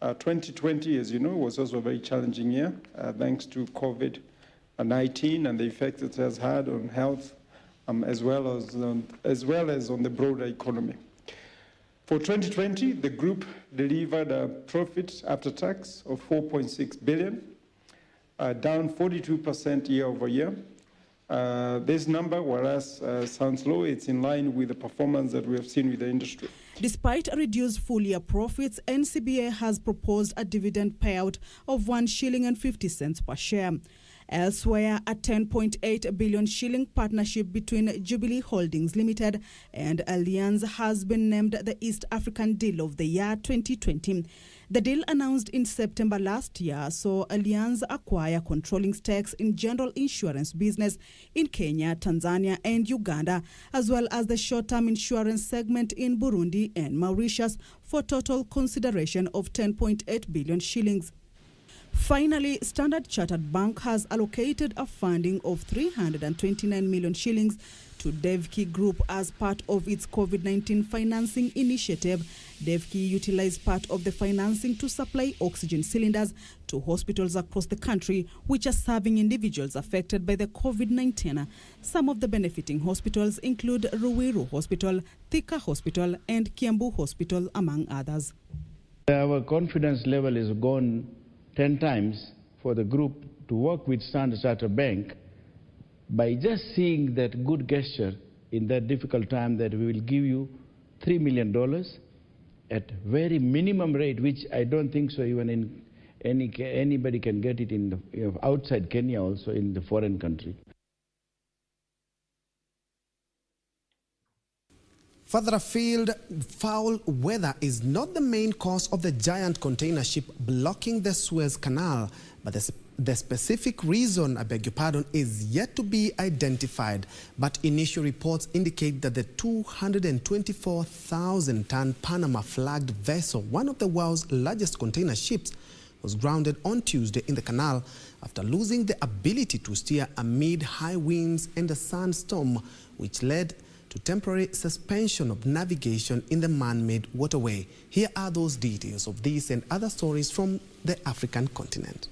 2020, as you know, was also a very challenging year, thanks to COVID-19 and the effects it has had on health, as well as on the broader economy. For 2020, the group delivered a profit after tax of 4.6 billion, down 42% year over year. This number, whereas sounds low, it's in line with the performance that we have seen with the industry. Despite reduced full-year profits, NCBA has proposed a dividend payout of 1 shilling and 50 cents per share. Elsewhere, a 10.8 billion shilling partnership between Jubilee Holdings Limited and Allianz has been named the East African Deal of the Year 2020. The deal, announced in September last year, saw Allianz acquire controlling stakes in general insurance business in Kenya, Tanzania and Uganda, as well as the short-term insurance segment in Burundi and Mauritius for total consideration of 10.8 billion shillings. Finally, Standard Chartered Bank has allocated a funding of 329 million shillings to Devki Group as part of its COVID-19 financing initiative. Devki utilized part of the financing to supply oxygen cylinders to hospitals across the country, which are serving individuals affected by the COVID-19. Some of the benefiting hospitals include Ruiru Hospital, Thika Hospital and Kiambu Hospital, among others. Our confidence level is gone 10 times for the group to work with Standard Chartered Bank by just seeing that good gesture in that difficult time that we will give you $3 million at very minimum rate, which I don't think so even in Anybody can get it in the, outside Kenya, also in the foreign country. Further afield, foul weather is not the main cause of the giant container ship blocking the Suez Canal, but the specific reason, I beg your pardon, is yet to be identified. But initial reports indicate that the 224,000-ton Panama-flagged vessel, one of the world's largest container ships, was grounded on Tuesday in the canal after losing the ability to steer amid high winds and a sandstorm, which led to temporary suspension of navigation in the man-made waterway. Here are those details of these and other stories from the African continent.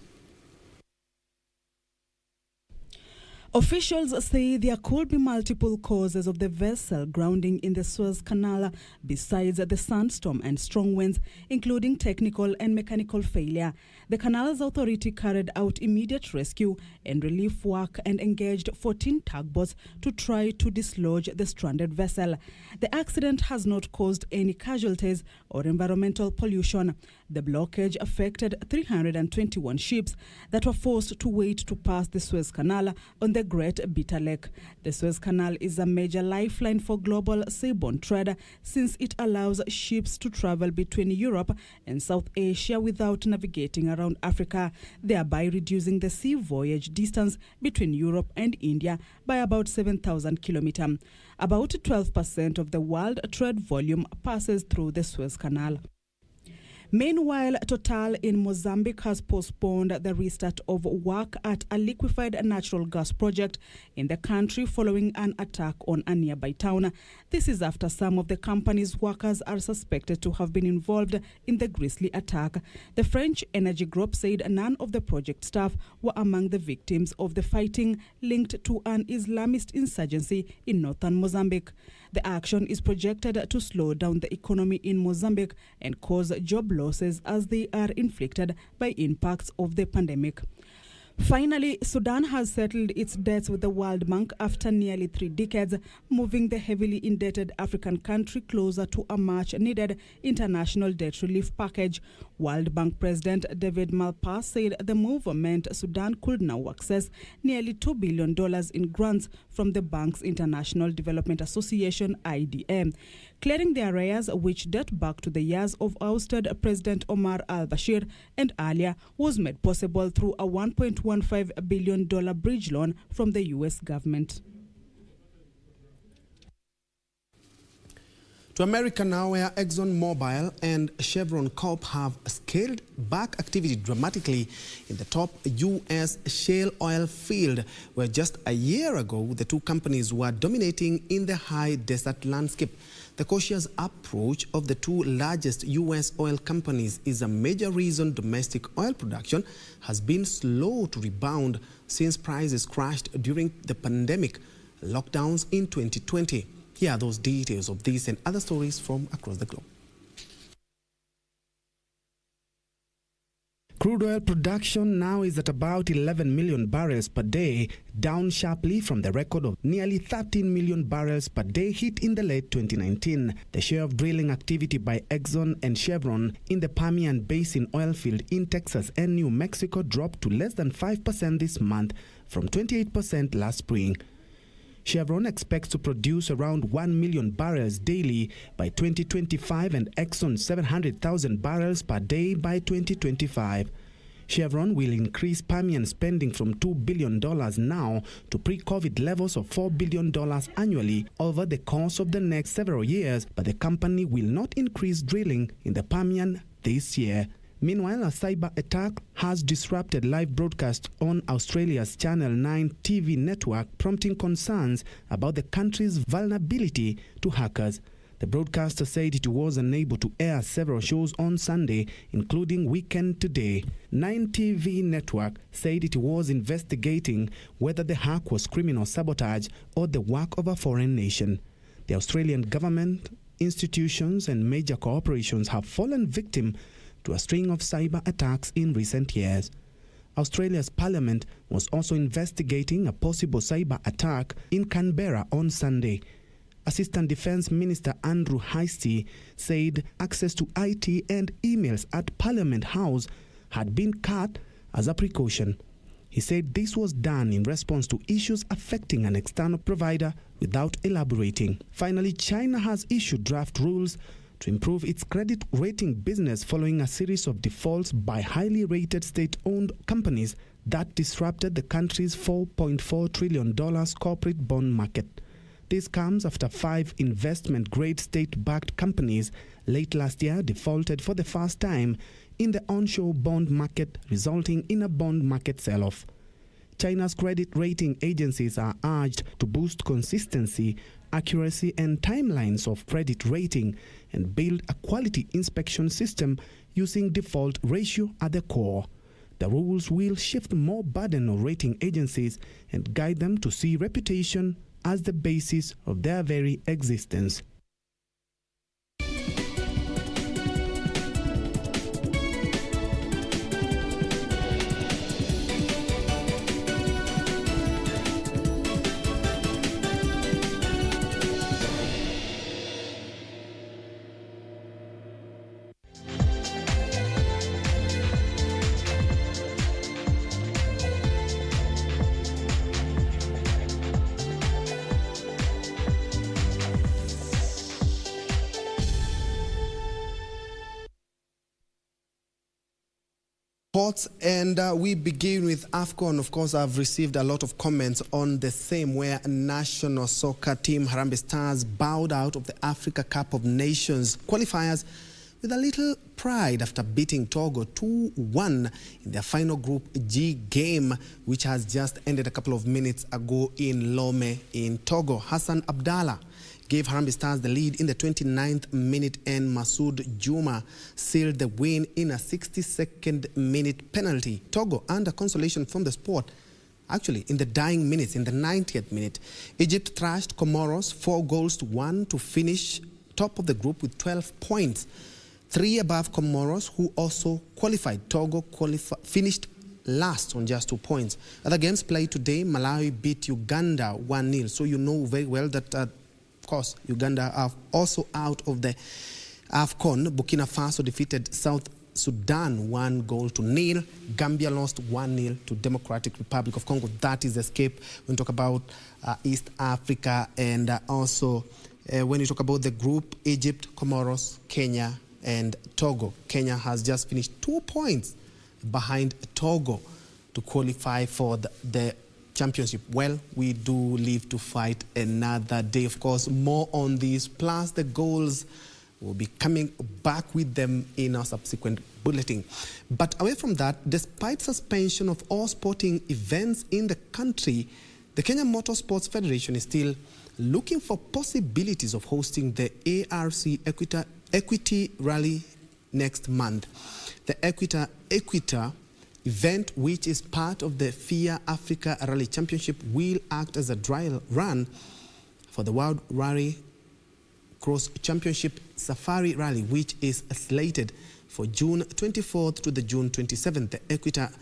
Officials say there could be multiple causes of the vessel grounding in the Suez Canal besides the sandstorm and strong winds, including technical and mechanical failure. The Canals Authority carried out immediate rescue and relief work and engaged 14 tugboats to try to dislodge the stranded vessel. The accident has not caused any casualties or environmental pollution. The blockage affected 321 ships that were forced to wait to pass the Suez Canal on the Great Bitter Lake. The Suez Canal is a major lifeline for global seaborne trade since it allows ships to travel between Europe and South Asia without navigating around Africa, thereby reducing the sea voyage distance between Europe and India by about 7,000 kilometers. About 12% of the world trade volume passes through the Suez Canal. Meanwhile, Total in Mozambique has postponed the restart of work at a liquefied natural gas project in the country following an attack on a nearby town. This is after some of the company's workers are suspected to have been involved in the grisly attack. The French energy group said none of the project staff were among the victims of the fighting linked to an Islamist insurgency in northern Mozambique. The action is projected to slow down the economy in Mozambique and cause job losses as they are inflicted by impacts of the pandemic. Finally, Sudan has settled its debts with the World Bank after nearly 3 decades, moving the heavily indebted African country closer to a much-needed international debt relief package. World Bank President David Malpass said the move meant Sudan could now access nearly $2 billion in grants from the bank's International Development Association, IDM. Clearing the arrears, which date back to the years of ousted President Omar al-Bashir and earlier, was made possible through a $1.15 billion bridge loan from the U.S. government. To America now, where ExxonMobil and Chevron Corp have scaled back activity dramatically in the top U.S. shale oil field, where just a year ago the two companies were dominating in the high desert landscape. The cautious approach of the two largest U.S. oil companies is a major reason domestic oil production has been slow to rebound since prices crashed during the pandemic lockdowns in 2020. Here are those details of these and other stories from across the globe. Crude oil production now is at about 11 million barrels per day, down sharply from the record of nearly 13 million barrels per day hit in the late 2019. The share of drilling activity by Exxon and Chevron in the Permian Basin oil field in Texas and New Mexico dropped to less than 5% this month from 28% last spring. Chevron expects to produce around 1 million barrels daily by 2025 and Exxon 700,000 barrels per day by 2025. Chevron will increase Permian spending from $2 billion now to pre-COVID levels of $4 billion annually over the course of the next several years, but the company will not increase drilling in the Permian this year. Meanwhile, a cyber attack has disrupted live broadcast on Australia's Channel 9 TV network, prompting concerns about the country's vulnerability to hackers. The broadcaster said it was unable to air several shows on Sunday, including Weekend Today. 9 TV network said it was investigating whether the hack was criminal sabotage or the work of a foreign nation. The Australian government, institutions and major corporations have fallen victim to a string of cyber attacks in recent years. Australia's parliament was also investigating a possible cyber attack in Canberra on Sunday. Assistant Defence Minister Andrew Hastie said access to IT and emails at Parliament House had been cut as a precaution. He said this was done in response to issues affecting an external provider without elaborating. Finally, China has issued draft rules to improve its credit rating business following a series of defaults by highly rated state-owned companies that disrupted the country's $4.4 trillion corporate bond market. This comes after 5 investment-grade state-backed companies late last year defaulted for the first time in the onshore bond market, resulting in a bond market sell-off. China's credit rating agencies are urged to boost consistency, accuracy, and timelines of credit rating and build a quality inspection system using default ratio at the core. The rules will shift more burden on rating agencies and guide them to see reputation as the basis of their very existence. Sports, and we begin with AFCON. Of course, I've received a lot of comments on the same, where national soccer team Harambee Stars bowed out of the Africa Cup of Nations qualifiers with a little pride after beating Togo 2-1 in their final Group G game, which has just ended a couple of minutes ago in Lome in Togo. Hassan Abdallah gave Harambee Stars the lead in the 29th minute, and Masoud Juma sealed the win in a 62nd minute penalty. Togo, under consolation from the sport, actually in the dying minutes, in the 90th minute, Egypt thrashed Comoros 4-1 to finish top of the group with 12 points, 3 above Comoros, who also qualified. Togo finished last on just 2 points. Other games played today. Malawi beat Uganda 1-0, so you know very well that of course, Uganda are also out of the AFCON. Burkina Faso defeated South Sudan 1-0. Gambia lost 1-0 to Democratic Republic of Congo. That is escape when we talk about East Africa, and also when you talk about the group, Egypt, Comoros, Kenya, and Togo. Kenya has just finished 2 points behind Togo to qualify for the championship. Well, we do live to fight another day. Of course, more on this, plus the goals. We'll be coming back with them in our subsequent bulletin. But away from that, despite suspension of all sporting events in the country, the Kenya Motorsports Federation is still looking for possibilities of hosting the ARC Equity Rally next month. The Equita event, which is part of the FIA Africa Rally Championship, will act as a dry run for the World Rally Cross Championship Safari Rally, which is slated for June 24th to the June 27th. The Equita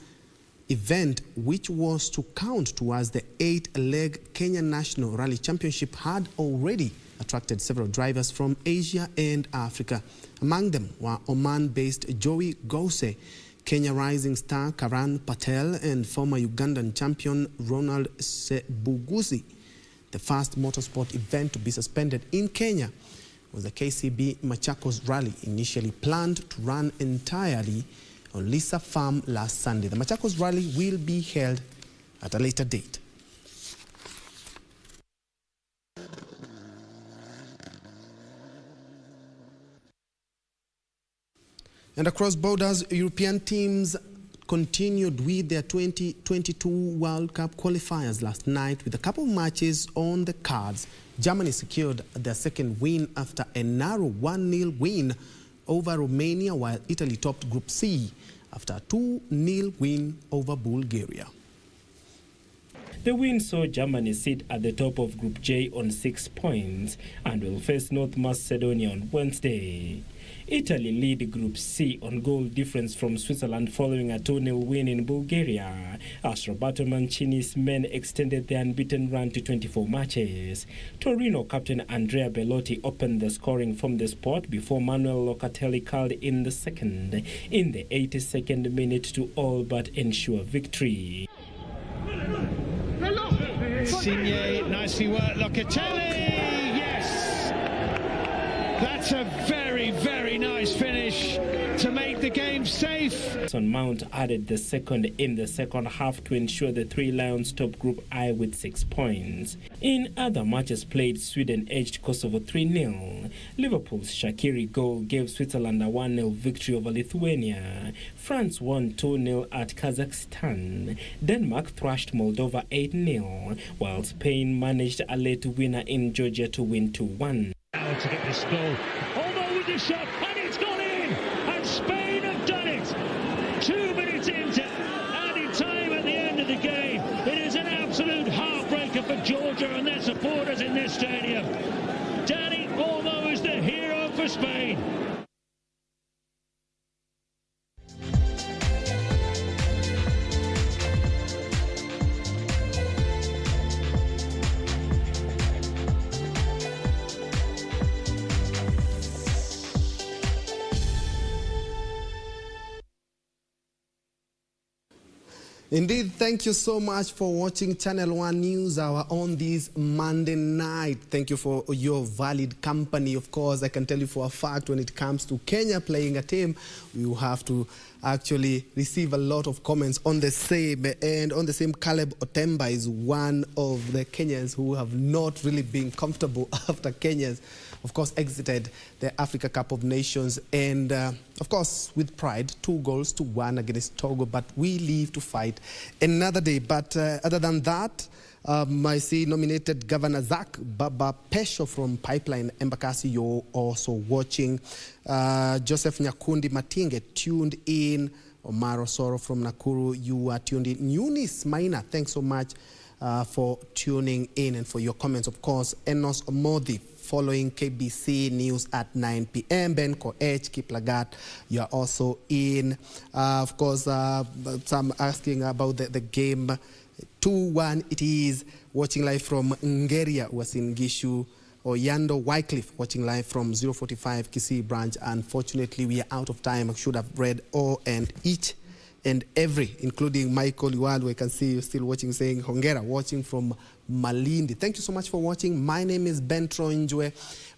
event, which was to count towards the 8-leg Kenya National Rally Championship, had already attracted several drivers from Asia and Africa. Among them were Oman-based Joey Gose, Kenya rising star Karan Patel, and former Ugandan champion Ronald Sebuguzi. The first motorsport event to be suspended in Kenya was the KCB Machakos Rally, initially planned to run entirely on Lisa Farm last Sunday. The Machakos Rally will be held at a later date. And across borders, European teams continued with their 2022 World Cup qualifiers last night with a couple of matches on the cards. Germany secured their second win after a narrow 1-0 win over Romania, while Italy topped Group C after a 2-0 win over Bulgaria. The win saw Germany sit at the top of Group J on 6 points and will face North Macedonia on Wednesday. Italy lead Group C on goal difference from Switzerland following a 2-0 win in Bulgaria, as Roberto Mancini's men extended their unbeaten run to 24 matches. Torino captain Andrea Bellotti opened the scoring from the spot before Manuel Locatelli curled in the second, in the 82nd minute to all but ensure victory. Signe, nicely worked, Locatelli, yes! That's a very, very nice finish to make the game safe. Mount added the second in the second half to ensure the Three Lions top Group I with 6 points. In other matches played, Sweden edged Kosovo 3-0. Liverpool's Shaqiri goal gave Switzerland a 1-0 victory over Lithuania. France won 2-0 at Kazakhstan. Denmark thrashed Moldova 8-0, while Spain managed a late winner in Georgia to win 2-1. Now to get this goal, although with the shot, and it's gone in, and Spain have done it. 2 minutes into added time at the end of the game. It is an absolute heartbreaker for Georgia and their supporters in this stadium. Dani Olmo is the hero for Spain. Indeed, thank you so much for watching Channel 1 News Hour on this Monday night. Thank you for your valid company. Of course, I can tell you for a fact when it comes to Kenya playing a team, you have to actually receive a lot of comments on the same. And on the same, Caleb Otemba is one of the Kenyans who have not really been comfortable after Kenyans, of course, exited the Africa Cup of Nations. And, of course, with pride, 2-1 against Togo. But we live to fight another day. But other than that, I see nominated Governor Zach Baba Pesho from Pipeline Embakasi, you're also watching. Joseph Nyakundi Matinge tuned in. Omar Osoro from Nakuru, you are tuned in. Eunice Maina, thanks so much for tuning in and for your comments. Of course, Enos Modi following KBC News at 9 p.m. Ben Koech, Kiplagat, you are also in. Of course, some asking about the game. 2-1 it is. Watching live from Ngeria, Uasin Gishu. Oyando Wycliffe watching live from 045 Kisii branch. Unfortunately, we are out of time. I should have read all and each and every, including Michael Iwalu. I can see you still watching, saying Hongera, watching from Malindi. Thank you so much for watching. My name is Bentro Njue.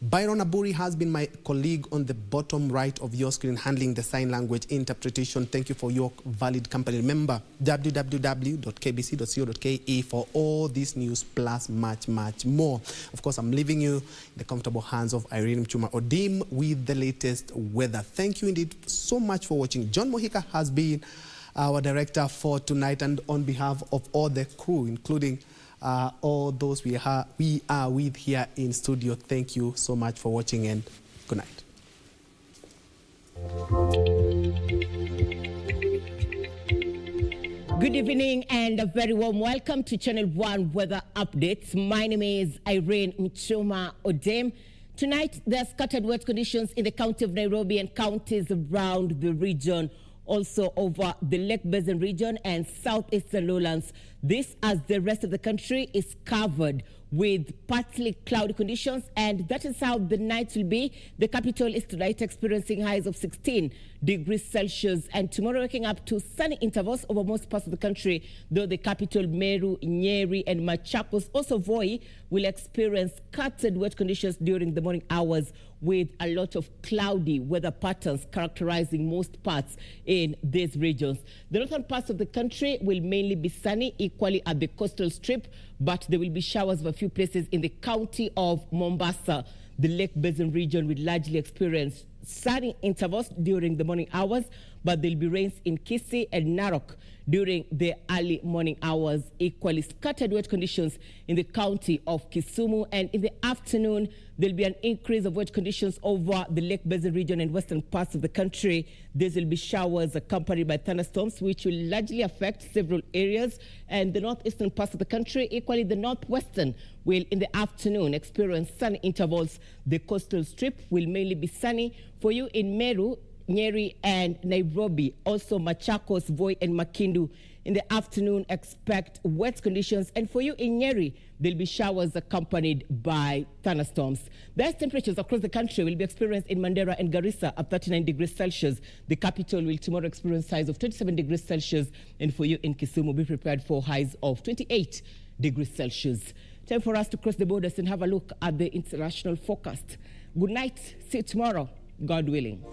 Byron Aburi has been my colleague on the bottom right of your screen, handling the sign language interpretation. Thank you for your valid company. Remember, www.kbc.co.ke for all this news plus much, much more. Of course, I'm leaving you in the comfortable hands of Irene Mchuma Odim with the latest weather. Thank you indeed so much for watching. John Mohika has been our director for tonight, and on behalf of all the crew, including all those we are with here in studio, thank you so much for watching and good night. Good evening and a very warm welcome to Channel 1 Weather Updates. My name is Irene Mchuma Odem. Tonight, there are scattered wet conditions in the county of Nairobi and counties around the region, also over the Lake Basin region and southeastern lowlands. This, as the rest of the country, is covered with partly cloudy conditions, and that is how the night will be. The capital is tonight experiencing highs of 16 degrees Celsius, and tomorrow waking up to sunny intervals over most parts of the country, though the capital, Meru, Nyeri, and Machakos, also Voi, will experience scattered wet conditions during the morning hours, with a lot of cloudy weather patterns characterizing most parts in these regions. The northern parts of the country will mainly be sunny, equally at the coastal strip, but there will be showers of a few places in the county of Mombasa. The Lake Basin region will largely experience sunny intervals during the morning hours, but there'll be rains in Kisii and Narok during the early morning hours. Equally scattered wet conditions in the county of Kisumu, and in the afternoon there'll be an increase of wet conditions over the Lake Basin region and western parts of the country. These will be showers accompanied by thunderstorms, which will largely affect several areas, and the northeastern parts of the country. Equally, the northwestern will in the afternoon experience sunny intervals. The coastal strip will mainly be sunny. For you in Meru, Nyeri and Nairobi, also Machakos, Voi and Makindu. In the afternoon, expect wet conditions. And for you in Nyeri, there'll be showers accompanied by thunderstorms. The highest temperatures across the country will be experienced in Mandera and Garissa at 39 degrees Celsius. The capital will tomorrow experience highs of 27 degrees Celsius. And for you in Kisumu, be prepared for highs of 28 degrees Celsius. Time for us to cross the borders and have a look at the international forecast. Good night. See you tomorrow, God willing.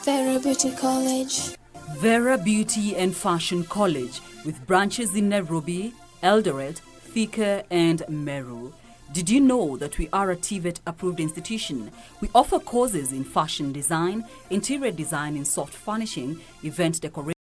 Vera Beauty College. Vera Beauty and Fashion College, with branches in Nairobi, Eldoret, Thika and Meru. Did you know that we are a TVET approved institution? We offer courses in fashion design, interior design and soft furnishing, event decoration,